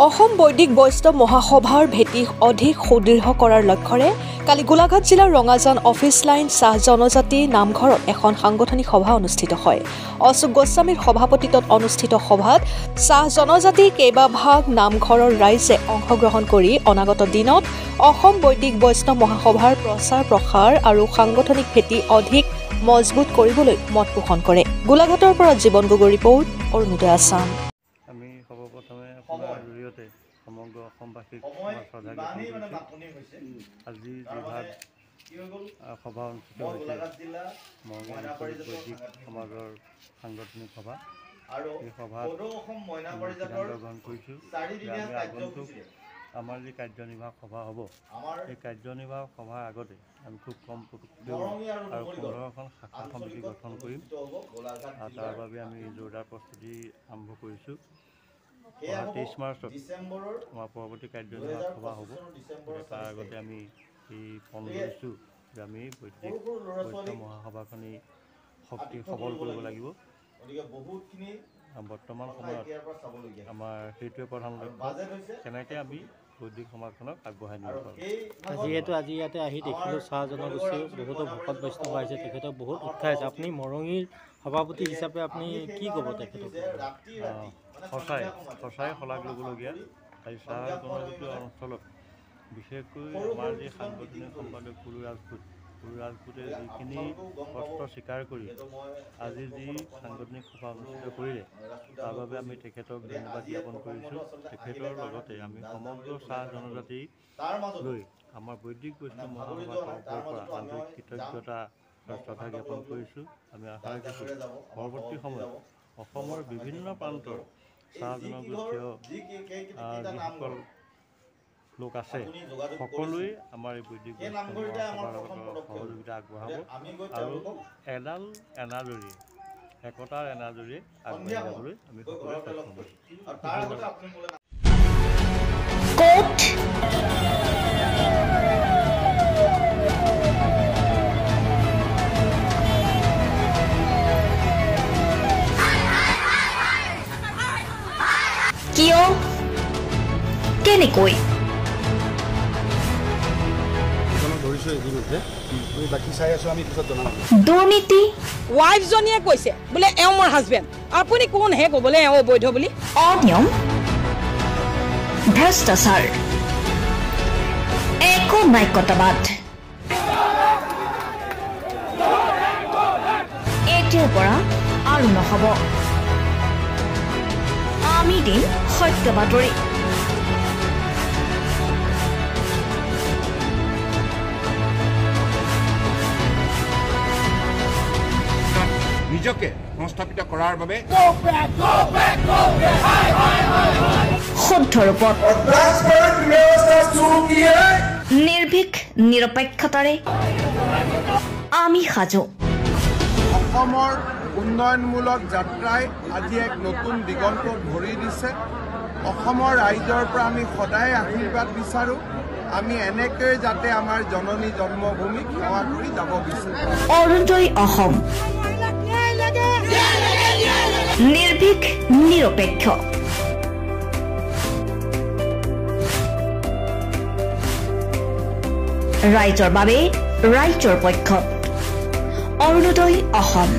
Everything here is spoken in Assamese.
অসম বৈদিক বৈষ্ণৱ মহাসভাৰ ভেটি অধিক সুদৃঢ় কৰাৰ লক্ষ্যৰে কালি গোলাঘাট জিলাৰ ৰঙাজান অফিচ লাইন চাহ জনজাতি নামঘৰত এখন সাংগঠনিক সভা অনুষ্ঠিত হয়। অশোক গোস্বামীৰ সভাপতিত্বত অনুষ্ঠিত সভাত চাহ জনজাতি কেইবাভাগ নামঘৰৰ ৰাইজে অংশগ্ৰহণ কৰি অনাগত দিনত অসম বৈদিক বৈষ্ণৱ মহাসভাৰ প্ৰচাৰ প্ৰসাৰ আৰু সাংগঠনিক ভেটি অধিক মজবুত কৰিবলৈ মত পোষণ কৰে। গোলাঘাটৰ পৰা জীৱন গগৈ ৰিপৰ্ট, অৰুণোদয় আছাম। আমি সৰ্বপ্ৰথমে আপোনাৰ জৰিয়তে সমগ্ৰ অসমবাসীক আজি যিভাগ সভা অনুষ্ঠিত হৈছে বৈদিক সমাজৰ সাংগঠনিক সভা, এই সভাত সিদ্ধান্ত গ্ৰহণ কৰিছোঁ যে আমি আগন্তুক আমাৰ যি কাৰ্যনিৰ্বাহক সভা হ'ব, এই কাৰ্যনিৰ্বাহক সভাৰ আগতে আমি খুব কম আৰু 15খন শাখা সমিতি গঠন কৰিম আৰু তাৰ বাবে আমি জোৰদাৰ প্ৰস্তুতি আৰম্ভ কৰিছোঁ। 23 মাৰ্চত আমাৰ পৰৱৰ্তী কাৰ্যনিৰ্বাহক সভা হ'ব। তাৰ আগতে আমি এই পণ লৈছোঁ যে আমি বৈদিক বৈষ্ণৱ মহাসভাখনি শক্তি সবল কৰিব লাগিব। বৰ্তমান সময়ত আমাৰ সেইটোৱে প্ৰধান লক্ষ্য, কেনেকৈ আমি বৈদিক সমাজখনক আগবঢ়াই নিব পাৰোঁ। যিহেতু আজি ইয়াতে আহি দেখিলোঁ চাহ জনগোষ্ঠীৰ বহুতো ভকত বৈষ্ণৱ আহিছে, তেখেতক বহুত উৎসাহ আছে। আপুনি মৰঙীৰ সভাপতি হিচাপে আপুনি কি ক'ব তেখেতক? সঁচাই শলাগ ল'বলগীয়া। আজি চাহ জনগোষ্ঠীৰ অঞ্চলত বিশেষকৈ আমাৰ যি সাংগঠনিক সম্পাদক পুৰু ৰাজপুতে যিখিনি কষ্ট স্বীকাৰ কৰি আজি যি সাংগঠনিক সভা অনুষ্ঠিত কৰিলে, তাৰ বাবে আমি তেখেতক ধন্যবাদ জ্ঞাপন কৰিছোঁ। তেখেতৰ লগতে আমি সমগ্ৰ চাহ জনজাতি লৈ আমাৰ বৈদিক বৈষ্ণৱ মহাসভাৰ তৰফৰ পৰা আন্তৰিক কৃতজ্ঞতা শ্ৰদ্ধা জ্ঞাপন কৰিছোঁ। আমি আশা ৰাখিছোঁ পৰৱৰ্তী সময়ত অসমৰ বিভিন্ন প্ৰান্তৰ চাহ জনগোষ্ঠীয় যিসকল লোক আছে, সকলোৱে আমাৰ এই বৈদিক বৈষ্ণৱ মহাসভাৰ লগত সহযোগিতা আগবঢ়াব আৰু এডাল এনাজৰী একতাৰ এনাজৰী আগবাঢ়ি যাবলৈ আমি সকলোৱে সক্ষম হ'ম। কিয় কেনেকৈ দুৰ্নীতি? ৱাইফজনীয়ে কৈছে বোলে এওঁ মোৰ হাজবেণ্ড, আপুনি কোন হে ক'বলৈ এওঁ অবৈধ বুলি? অনিয়ম, ভ্ৰষ্টাচাৰ, একো নায়কতাবাদ। এতিয়াৰ পৰা আৰু নহ'ব। আমি দিম সত্য বাতৰি। নিজকে সংস্থাপিত কৰাৰ বাবে শুদ্ধ ৰূপত নিৰ্ভীক নিৰপেক্ষতাৰে আমি সাজু। অসমৰ উন্নয়নমূলক যাত্ৰাই আজি এক নতুন দিগন্ত ভৰি দিছে। অসমৰ ৰাইজৰ পৰা আমি সদায় আশীৰ্বাদ বিচাৰোঁ। আমি এনেকৈ যাতে আমাৰ জননী জন্মভূমিক সেৱা কৰি যাব বিচাৰোঁ। অৰুণোদয় অসম, নিৰ্ভীক নিৰপেক্ষ। ৰাইজৰ বাবে ৰাইজৰ পক্ষত অৰুণোদয় অসম।